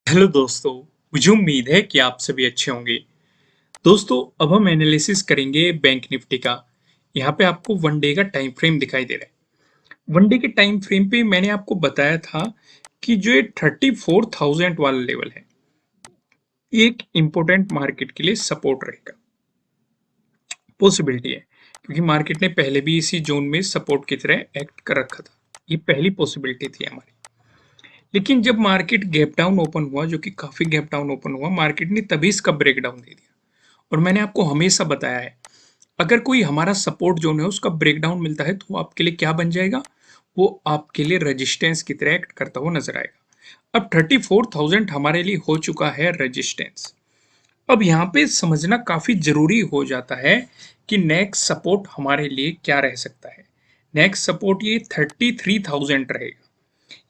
Hello दोस्तों। मुझे उम्मीद है कि आप सभी अच्छे होंगे। दोस्तों, अब हम एनालिसिस करेंगे बैंक निफ्टी का। यहाँ पे आपको वन डे का टाइम फ्रेम दिखाई दे रहा है। वन डे के टाइम फ्रेम पे मैंने आपको बताया था कि जो ये 34,000 वाला लेवल है, ये एक इम्पोर्टेंट मार्केट के लिए सपोर्ट रहेगा। पॉसिबिलिटी है, क्योंकि मार्केट ने पहले भी इसी जोन में सपोर्ट की तरह एक्ट कर रखा था। ये पहली पॉसिबिलिटी थी हमारी। लेकिन जब मार्केट गैप डाउन ओपन हुआ, जो कि काफी गैप डाउन ओपन हुआ, मार्केट ने तभी इसका ब्रेक डाउन दे दिया। और मैंने आपको हमेशा बताया है, अगर कोई हमारा सपोर्ट जोन है उसका ब्रेकडाउन मिलता है तो वो आपके लिए क्या बन जाएगा? वो आपके लिए रेजिस्टेंस की तरह एक्ट करता हुआ नजर आएगा। अब 34,000 हमारे लिए हो चुका है रेजिस्टेंस। अब यहाँ पे समझना काफी जरूरी हो जाता है कि नेक्स्ट सपोर्ट हमारे लिए क्या रह सकता है। नेक्स्ट सपोर्ट ये 33,000 रहेगा,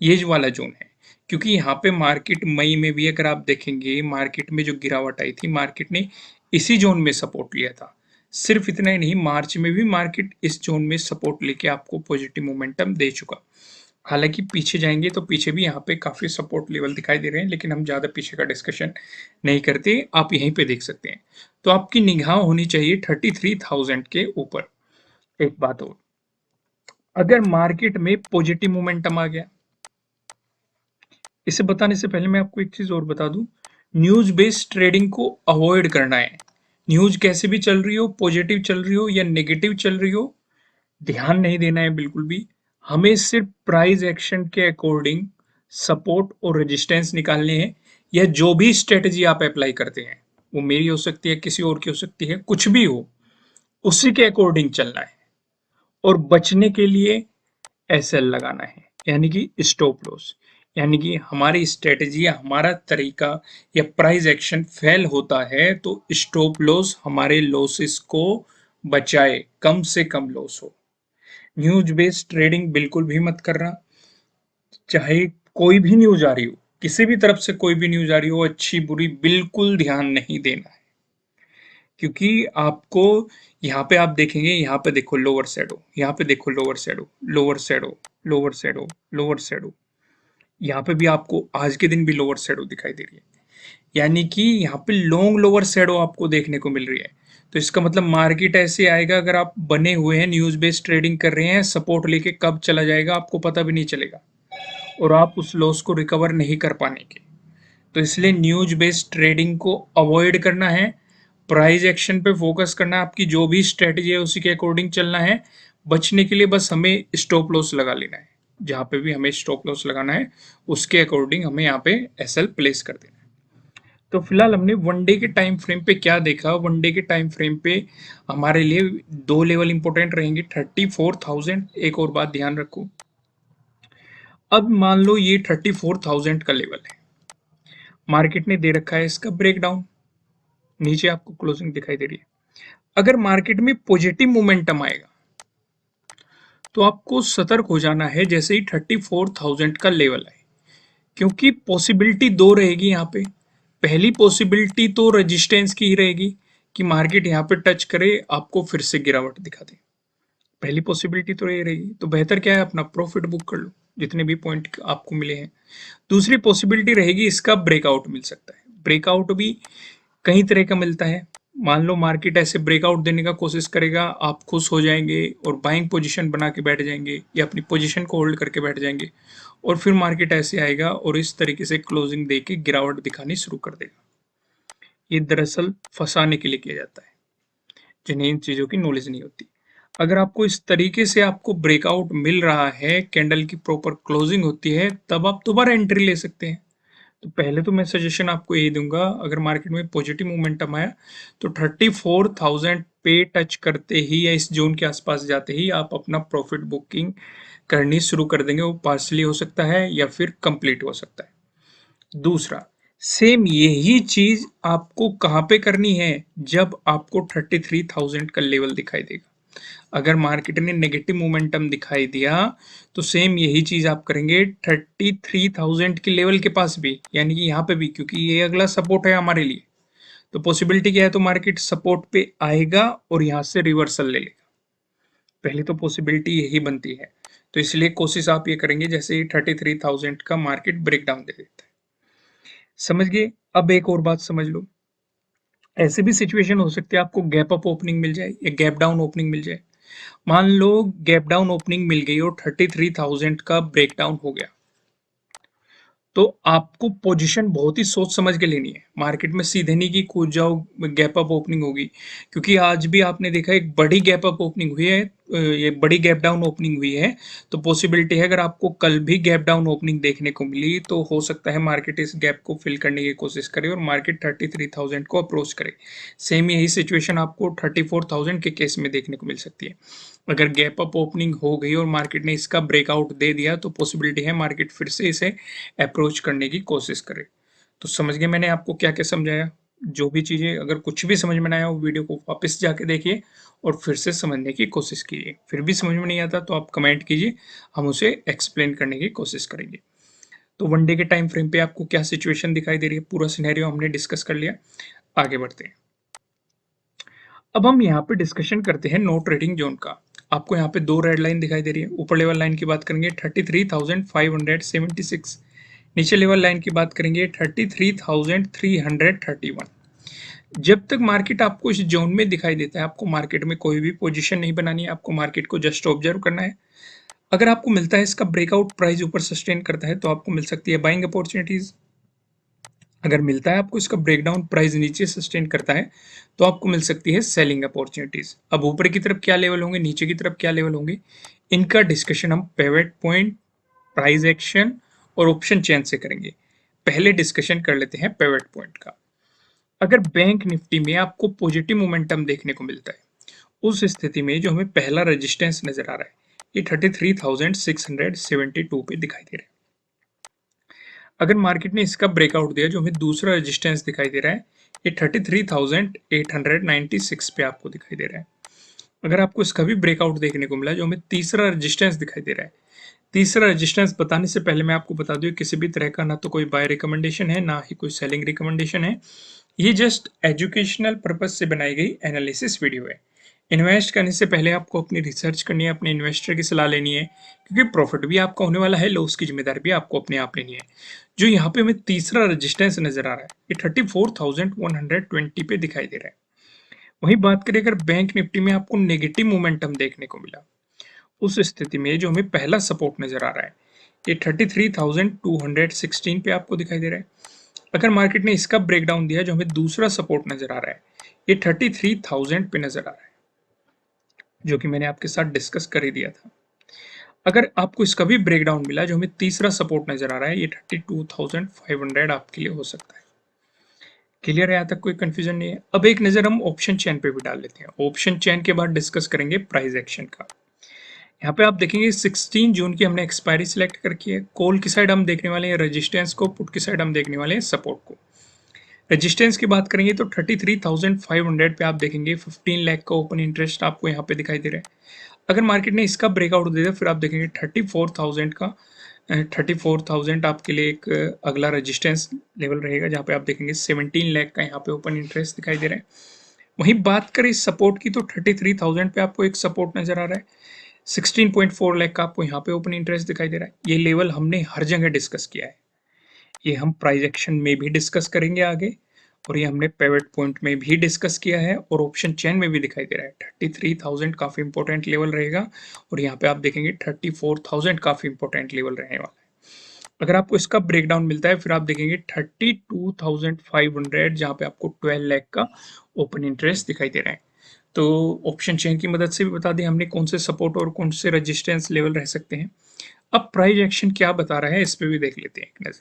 ये जो वाला जोन है। क्योंकि यहाँ पे मार्केट मई में भी अगर आप देखेंगे, मार्केट में जो गिरावट आई थी, मार्केट ने इसी जोन में सपोर्ट लिया था। सिर्फ इतना ही नहीं, मार्च में भी मार्केट इस जोन में सपोर्ट लेके आपको पॉजिटिव मोमेंटम दे चुका। हालांकि पीछे जाएंगे तो पीछे भी यहाँ पे काफी सपोर्ट लेवल दिखाई दे रहे हैं, लेकिन हम ज्यादा पीछे का डिस्कशन नहीं करते, आप यहीं पे देख सकते हैं। तो आपकी निगाह होनी चाहिए 33,000 के ऊपर। एक बात और, अगर मार्केट में पॉजिटिव मोमेंटम आ गया, इसे बताने से पहले मैं आपको एक चीज और बता दूं, न्यूज बेस्ड ट्रेडिंग को अवॉइड करना है। न्यूज कैसे भी चल रही हो, पॉजिटिव चल रही हो या नेगेटिव चल रही हो, ध्यान नहीं देना है बिल्कुल भी। हमें सिर्फ प्राइस एक्शन के अकॉर्डिंग सपोर्ट और रेजिस्टेंस निकालने हैं, या जो भी स्ट्रेटजी आप अप्लाई करते हैं, वो मेरी हो सकती है, किसी और की हो सकती है, कुछ भी हो, उसी के अकॉर्डिंग चलना है। और बचने के लिए एसएल लगाना है, यानी कि स्टॉप लॉस। यानी कि हमारी स्ट्रेटजी या हमारा तरीका या प्राइस एक्शन फेल होता है तो स्टॉप लॉस हमारे लॉसेस को बचाए, कम से कम लॉस हो। न्यूज बेस्ड ट्रेडिंग बिल्कुल भी मत करना। चाहे कोई भी न्यूज आ रही हो, किसी भी तरफ से कोई भी न्यूज आ रही हो, अच्छी बुरी, बिल्कुल ध्यान नहीं देना है। क्योंकि आपको यहाँ पे आप देखेंगे, यहाँ पे देखो लोअर शेडो, यहाँ पे देखो lower shadow, lower shadow, lower shadow, lower shadow, यहाँ पे भी आपको आज के दिन भी लोअर शेडो दिखाई दे रही है। यानी कि यहाँ पे लॉन्ग लोअर शेडो आपको देखने को मिल रही है। तो इसका मतलब मार्केट ऐसे आएगा, अगर आप बने हुए हैं, न्यूज बेस्ड ट्रेडिंग कर रहे हैं, सपोर्ट लेके कब चला जाएगा आपको पता भी नहीं चलेगा, और आप उस लॉस को रिकवर नहीं कर पाने के। तो इसलिए न्यूज बेस्ड ट्रेडिंग को अवॉइड करना है, प्राइस एक्शन पे फोकस करना है, आपकी जो भी स्ट्रेटजी है उसी के अकॉर्डिंग चलना है। बचने के लिए बस हमें स्टॉप लॉस लगा लेना है, जहां पे भी हमें स्टॉप लॉस लगाना है उसके अकॉर्डिंग हमें यहाँ पे एसएल प्लेस कर देना है। तो फिलहाल हमने वन डे के टाइम फ्रेम पे क्या देखा? वन डे के टाइम फ्रेम पे हमारे लिए दो लेवल इंपॉर्टेंट रहेंगे, 34,000। एक और बात ध्यान रखो, अब मान लो ये 34,000 का लेवल है, मार्केट ने दे रखा है इसका ब्रेकडाउन, नीचे आपको क्लोजिंग दिखाई दे रही है। अगर मार्केट में पॉजिटिव मोमेंटम आएगा तो आपको सतर्क हो जाना है जैसे ही 34,000 का लेवल है। क्योंकि पॉसिबिलिटी दो रहेगी यहाँ पे। पहली पॉसिबिलिटी तो रेजिस्टेंस की ही रहेगी, कि मार्केट यहाँ पे टच करे, आपको फिर से गिरावट दिखा दे। पहली पॉसिबिलिटी तो ये रहेगी, तो बेहतर क्या है, अपना प्रॉफिट बुक कर लो जितने भी पॉइंट आपको मिले हैं। दूसरी पॉसिबिलिटी रहेगी, इसका ब्रेकआउट मिल सकता है। ब्रेकआउट भी कई तरह का मिलता है। मान लो मार्केट ऐसे ब्रेकआउट देने का कोशिश करेगा, आप खुश हो जाएंगे और बाइंग पोजीशन बना के बैठ जाएंगे, या अपनी पोजीशन को होल्ड करके बैठ जाएंगे, और फिर मार्केट ऐसे आएगा और इस तरीके से क्लोजिंग दे के गिरावट दिखानी शुरू कर देगा। ये दरअसल फंसाने के लिए किया जाता है, जिन्हें इन चीज़ों की नॉलेज नहीं होती। अगर आपको इस तरीके से आपको ब्रेकआउट मिल रहा है, कैंडल की प्रॉपर क्लोजिंग होती है, तब आप दोबारा एंट्री ले सकते हैं। तो पहले तो मैं सजेशन आपको यही दूंगा, अगर मार्केट में पॉजिटिव मोमेंटम आया तो 34,000 पे टच करते ही या इस जोन के आसपास जाते ही आप अपना प्रॉफिट बुकिंग करनी शुरू कर देंगे। वो पार्सली हो सकता है या फिर कंप्लीट हो सकता है। दूसरा, सेम यही चीज आपको कहाँ पे करनी है? जब आपको 33,000 का लेवल दिखाई देगा। अगर मार्केट ने नेगेटिव मोमेंटम दिखाई दिया तो सेम यही चीज आप करेंगे 33,000 के लेवल के पास भी, यानी कि यहाँ पे भी, क्योंकि ये अगला सपोर्ट है हमारे लिए। तो पॉसिबिलिटी क्या है, तो मार्केट सपोर्ट पे आएगा और यहाँ से रिवर्सल ले लेगा। पहली तो पॉसिबिलिटी यही बनती है। तो इसलिए कोशिश आप ये करेंगे जैसे ही 33,000 का मार्केट ब्रेकडाउन दे देता है। समझ गए? अब एक और बात समझ लो, ऐसे भी सिचुएशन हो सकती है आपको गैप अप ओपनिंग मिल जाए या गैप डाउन ओपनिंग मिल जाए। मान लो गैप डाउन ओपनिंग मिल गई और 33,000 का ब्रेकडाउन हो गया, तो आपको पोजीशन बहुत ही सोच समझ के लेनी है। मार्केट में सीधे नहीं कि कूद जाओ, गैप अप ओपनिंग होगी, क्योंकि आज भी आपने देखा एक बड़ी गैप अप ओपनिंग हुई है, ये बड़ी गैप डाउन ओपनिंग हुई है। तो पॉसिबिलिटी है अगर आपको कल भी गैप डाउन ओपनिंग देखने को मिली तो हो सकता है मार्केट इस गैप को फिल करने की कोशिश करे और मार्केट 33,000 को अप्रोच करे। सेम यही सिचुएशन आपको 34,000 के केस में देखने को मिल सकती है। अगर गैप अप ओपनिंग हो गई और मार्केट ने इसका ब्रेकआउट दे दिया तो पॉसिबिलिटी है मार्केट फिर से इसे अप्रोच करने की कोशिश करे। तो समझ गए मैंने आपको क्या क्या समझाया? जो भी चीजें अगर कुछ भी समझ में ना आया वो वीडियो को वापस जाके देखिए और फिर से समझने की कोशिश कीजिए। फिर भी समझ में नहीं आता तो आप कमेंट कीजिए, हम उसे एक्सप्लेन करने की कोशिश करेंगे। तो वन डे के टाइम फ्रेम पे आपको क्या सिचुएशन दिखाई दे रही है, पूरा सिनेरियो हमने डिस्कस कर लिया। आगे बढ़ते हैं। अब हम यहाँ पे डिस्कशन करते हैं नो ट्रेडिंग जोन का। आपको यहाँ पे दो रेड लाइन दिखाई दे रही है। ऊपर लेवल लाइन की बात करेंगे 33,576, नीचे लेवल लाइन की बात करेंगे 33,331। जब तक मार्केट आपको इस जोन में दिखाई देता है, आपको मार्केट में कोई भी पोजीशन नहीं बनानी है, आपको मार्केट को जस्ट ऑब्जर्व करना है। अगर आपको मिलता है इसका ब्रेकआउट प्राइस ऊपर सस्टेन करता है तो आपको मिल सकती है बाइंग अपॉर्चुनिटीज। अगर मिलता है आपको इसका ब्रेकडाउन प्राइस नीचे सस्टेन करता है तो आपको मिल सकती है सेलिंग अपॉर्चुनिटीज। अब ऊपर की तरफ क्या लेवल होंगे, नीचे की तरफ क्या लेवल होंगे, इनका डिस्कशन हम पिवट पॉइंट, प्राइस एक्शन और ऑप्शन चेन से करेंगे। पहले डिस्कशन कर लेते हैं पिवट पॉइंट का। अगर बैंक निफ्टी में आपको पॉजिटिव मोमेंटम देखने को मिलता है, उस स्थिति में जो हमें पहला रेजिस्टेंस नजर आ रहा है ये 33,672 पे दिखाई दे रहा है। अगर मार्केट ने इसका ब्रेकआउट दिया, जो हमें दूसरा रेजिस्टेंस दिखाई दे रहा है ये 33,896 पे आपको दिखाई दे रहा है। अगर आपको इसका भी ब्रेकआउट देखने को मिला, जो हमें तीसरा रेजिस्टेंस दिखाई दे रहा है। तीसरा रेजिस्टेंस बताने से पहले मैं आपको बता दूं किसी भी तरह का ना तो कोई बाय रिकमेंडेशन है ना ही कोई सेलिंग रिकमेंडेशन है। ये जस्ट एजुकेशनल पर्पज से बनाई गई एनालिसिस वीडियो है। इन्वेस्ट करने से पहले आपको अपनी रिसर्च करनी है, अपने इन्वेस्टर की सलाह लेनी है, क्योंकि प्रॉफिट भी आपका होने वाला है, लॉस की जिम्मेदारी भी आपको अपने आप लेनी है। जो यहाँ पे हमें तीसरा रेजिस्टेंस नजर आ रहा है ये 34,120 पे दिखाई दे रहा है। वहीं बात करें अगर बैंक निफ्टी में आपको नेगेटिव मोमेंटम देखने को मिला, उस स्थिति में जो हमें पहला सपोर्ट नजर आ रहा है ये 33,216 पे आपको दिखाई दे रहा है। अगर मार्केट ने इसका ब्रेकडाउन दिया, जो हमें दूसरा सपोर्ट नजर आ रहा है ये 33,000 पे नजर आ रहा है, जो कि मैंने आपके साथ डिस्कस कर ही दिया था। अगर आपको इसका भी ब्रेकडाउन मिला, जो हमें तीसरा सपोर्ट नजर आ रहा है ये 32,500 आपके लिए हो सकता है। क्लियर है? यहाँ तक कोई कंफ्यूजन नहीं है? अब एक नजर हम ऑप्शन चेन पे भी डाल लेते हैं। ऑप्शन चेन के बाद डिस्कस करेंगे प्राइस एक्शन का। यहाँ पे आप देखेंगे 16 जून की हमने एक्सपायरी सिलेक्ट कर रखी है। कॉल की साइड हम देखने वाले हैं रेजिस्टेंस को, पुट की साइड हम देखने वाले हैं सपोर्ट को। रेजिस्टेंस की बात करेंगे तो 33,500 पे आप देखेंगे 15 लाख का ओपन इंटरेस्ट आपको यहाँ पे दिखाई दे रहा है। अगर मार्केट ने इसका ब्रेकआउट दे दिया फिर आप देखेंगे 34,000 का 34,000 आपके लिए एक अगला रेजिस्टेंस लेवल रहेगा, जहाँ पे आप देखेंगे 17 लाख का यहाँ पे ओपन इंटरेस्ट दिखाई दे रहा है। वहीं बात करें सपोर्ट की तो 33,000 पे आपको एक सपोर्ट नजर आ रहा है। 16.4 लाख का आपको यहाँ पे ओपन इंटरेस्ट दिखाई दे रहा है। ये लेवल हमने हर जगह डिस्कस किया है, ये हम प्राइस एक्शन में भी डिस्कस करेंगे आगे, और ये हमने पिवट पॉइंट में भी डिस्कस किया है और ऑप्शन चेन में भी दिखाई दे रहा है। 33,000 काफी इंपॉर्टेंट लेवल रहेगा और यहाँ पे आप देखेंगे 34,000 काफी इंपॉर्टेंट लेवल रहने वाला है। अगर आपको इसका ब्रेकडाउन मिलता है फिर आप देखेंगे 32,500, जहाँ पे आपको 12 लाख का ओपन इंटरेस्ट दिखाई दे रहा है। तो ऑप्शन चेन की मदद से भी बता दें हमने कौन से सपोर्ट और कौन से रेजिस्टेंस लेवल रह सकते हैं। अब प्राइस एक्शन क्या बता रहा है इस पे भी देख लेते हैं एक नजर।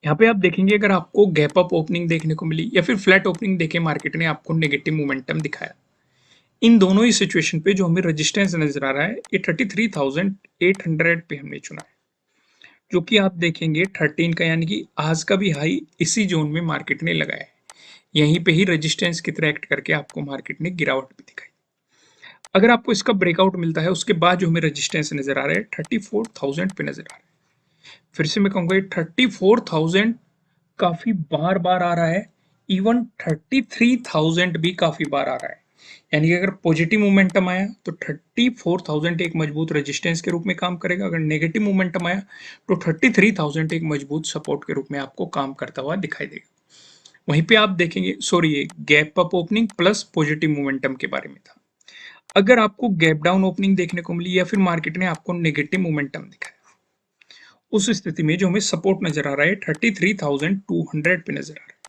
यहाँ पे आप देखेंगे अगर आपको गैप अप ओपनिंग देखने को मिली या फिर फ्लैट ओपनिंग देखे मार्केट ने आपको नेगेटिव मोमेंटम दिखाया, इन दोनों ही सिचुएशन पे जो हमें रेजिस्टेंस नजर आ रहा है ये 33,800 पे हमने चुना है, जो कि आप देखेंगे 13 का, यानी कि आज का भी हाई इसी जोन में मार्केट ने लगाया है। यहीं पे ही रेजिस्टेंस की तरह एक्ट करके आपको मार्केट ने गिरावट भी दिखाई। अगर आपको इसका ब्रेकआउट मिलता है उसके बाद जो हमें रेजिस्टेंस नजर आ रहा है 34,000 पे नजर आ रहा है। फिर से मैं कहूंगा 34,000 काफी बार बार आ रहा है, इवन 33,000 भी काफी बार आ रहा है। यानी कि अगर पॉजिटिव मोमेंटम आया तो 34,000 एक मजबूत रेजिस्टेंस के रूप में काम करेगा, अगर नेगेटिव मोमेंटम आया तो 33,000 एक मजबूत सपोर्ट के रूप में आपको काम करता हुआ दिखाई देगा। वहीं पे आप देखेंगे, सॉरी, ये gap up opening plus positive momentum के बारे में था। अगर आपको गैप डाउन ओपनिंग देखने को मिली या फिर मार्केट ने आपको नेगेटिव मोमेंटम दिखाया, उस स्थिति में जो हमें सपोर्ट नजर आ रहा है 33,200 पे नजर आ रहा है।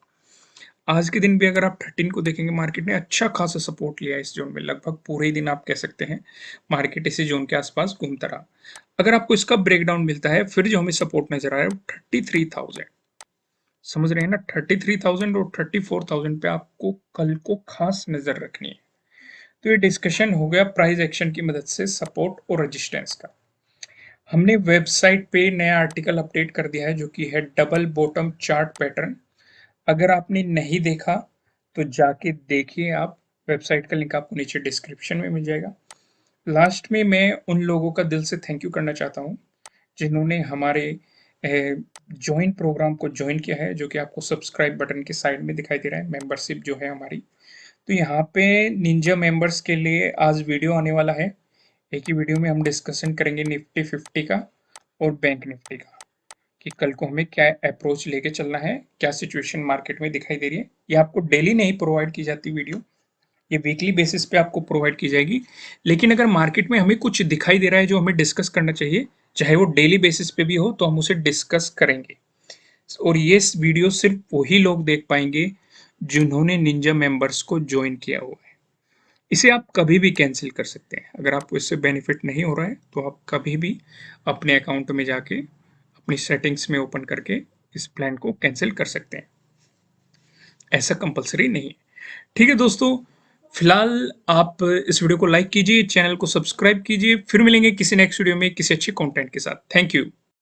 आज के दिन भी अगर आप 13 को देखेंगे, मार्केट ने अच्छा खासा सपोर्ट लिया इस जोन में, लगभग पूरे ही दिन आप कह सकते हैं मार्केट इसी जोन के आसपास घूमता रहा। अगर आपको इसका ब्रेकडाउन मिलता है, फिर जो हमें सपोर्ट नजर आ रहा है वो 33,000, समझ रहे हैं ना, 33,000 और 34,000 पे आपको कल को खास नजर रखनी है। तो ये डिस्कशन हो गया प्राइस एक्शन की मदद से सपोर्ट और रेजिस्टेंस का। हमने वेबसाइट पे नया आर्टिकल अपडेट कर दिया है जो कि है डबल बॉटम चार्ट पैटर्न। अगर आपने नहीं देखा तो जाके देखिए आप, वेबसाइट का लिंक आपको नीचे डिस्क्रिप्शन में मिल जाएगा। लास्ट में मैं उन लोगों का दिल से थैंक यू करना चाहता हूँ जिन्होंने हमारे ज्वाइन प्रोग्राम को ज्वाइन किया है, जो कि आपको सब्सक्राइब बटन के साइड में दिखाई दे रहा है, मेंबरशिप जो है हमारी। तो यहाँ पे निंजा मेंबर्स के लिए आज वीडियो आने वाला है। एक ही वीडियो में हम डिस्कशन करेंगे निफ्टी 50 का और बैंक निफ्टी का, कि कल को हमें क्या अप्रोच लेके चलना है, क्या सिचुएशन मार्केट में दिखाई दे रही है। ये आपको डेली नहीं प्रोवाइड की जाती वीडियो, ये वीकली बेसिस पे आपको प्रोवाइड की जाएगी। लेकिन अगर मार्केट में हमें कुछ दिखाई दे रहा है जो हमें डिस्कस करना चाहिए, चाहे वो डेली बेसिस पे भी हो, तो हम उसे डिस्कस करेंगे। और ये वीडियो सिर्फ वही लोग देख पाएंगे जिन्होंने निंजा मेंबर्स को ज्वाइन किया हुआ है। इसे आप कभी भी कैंसिल कर सकते हैं। अगर आपको इससे बेनिफिट नहीं हो रहा है तो आप कभी भी अपने अकाउंट में जाके अपनी सेटिंग्स में ओपन करके इस प्लान को कैंसिल कर सकते हैं, ऐसा कंपलसरी नहीं है। ठीक है दोस्तों, फिलहाल आप इस वीडियो को लाइक कीजिए, चैनल को सब्सक्राइब कीजिए, फिर मिलेंगे किसी नेक्स्ट वीडियो में किसी अच्छे कंटेंट के साथ। Thank you.